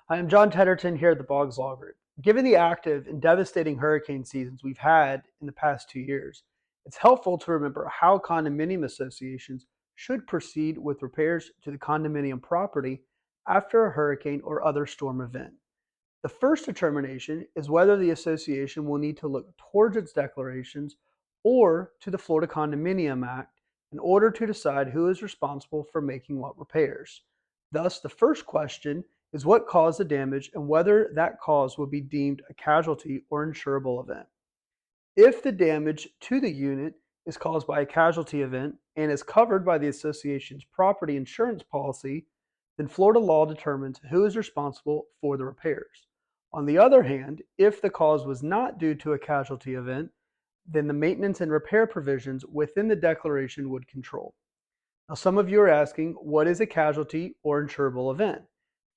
I am John Tetterton here at the Boggs Law Group. Given the active and devastating hurricane seasons we've had in the past 2 years, it's helpful to remember how condominium associations should proceed with repairs to the condominium property after a hurricane or other storm event. The first determination is whether the association will need to look towards its declarations or to the Florida Condominium Act in order to decide who is responsible for making what repairs. Thus, the first question is what caused the damage and whether that cause will be deemed a casualty or insurable event. If the damage to the unit is caused by a casualty event and is covered by the association's property insurance policy, then Florida law determines who is responsible for the repairs. On the other hand, if the cause was not due to a casualty event, then the maintenance and repair provisions within the declaration would control. Now, some of you are asking, what is a casualty or insurable event?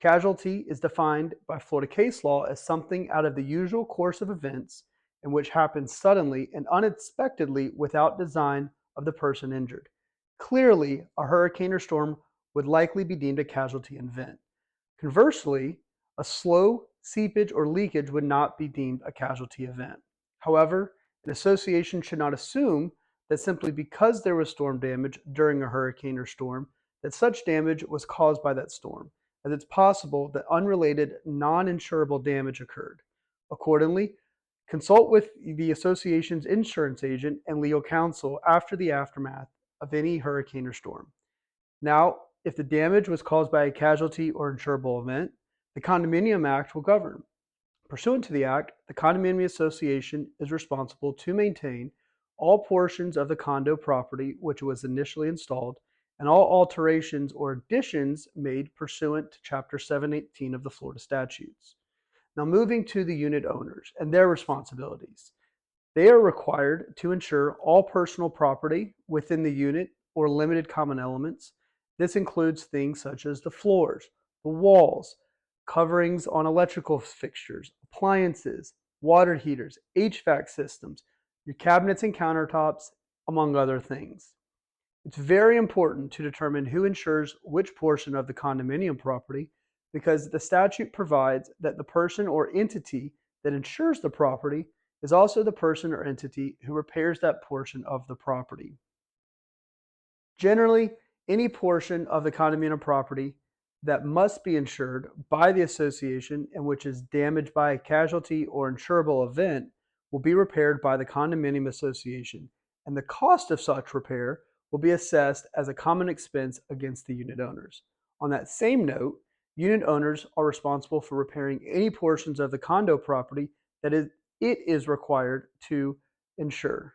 Casualty is defined by Florida case law as something out of the usual course of events and which happens suddenly and unexpectedly without design of the person injured. Clearly, a hurricane or storm would likely be deemed a casualty event. Conversely, a slow seepage or leakage would not be deemed a casualty event. However, an association should not assume that simply because there was storm damage during a hurricane or storm, that such damage was caused by that storm, as it's possible that unrelated, non-insurable damage occurred. Accordingly, consult with the association's insurance agent and legal counsel after the aftermath of any hurricane or storm. Now, if the damage was caused by a casualty or insurable event, the Condominium Act will govern. Pursuant to the Act, the Condominium Association is responsible to maintain all portions of the condo property which was initially installed and all alterations or additions made pursuant to Chapter 718 of the Florida statutes. Now, moving to the unit owners and their responsibilities. They are required to insure all personal property within the unit or limited common elements. This includes things such as the floors, the walls, coverings on electrical fixtures, appliances, water heaters, HVAC systems, your cabinets and countertops, among other things. It's very important to determine who insures which portion of the condominium property because the statute provides that the person or entity that insures the property is also the person or entity who repairs that portion of the property. Generally, any portion of the condominium property that must be insured by the association and which is damaged by a casualty or insurable event will be repaired by the condominium association, and the cost of such repair will be assessed as a common expense against the unit owners. On that same note, unit owners are responsible for repairing any portions of the condo property that it is required to insure.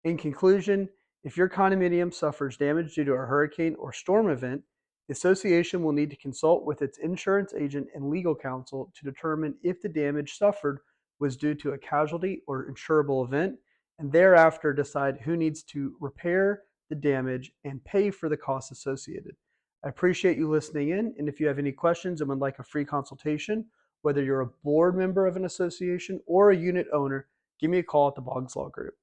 In conclusion, if your condominium suffers damage due to a hurricane or storm event, the association will need to consult with its insurance agent and legal counsel to determine if the damage suffered was due to a casualty or insurable event, and thereafter decide who needs to repair the damage and pay for the costs associated. I appreciate you listening in, and if you have any questions and would like a free consultation, whether you're a board member of an association or a unit owner, give me a call at the Boggs Law Group.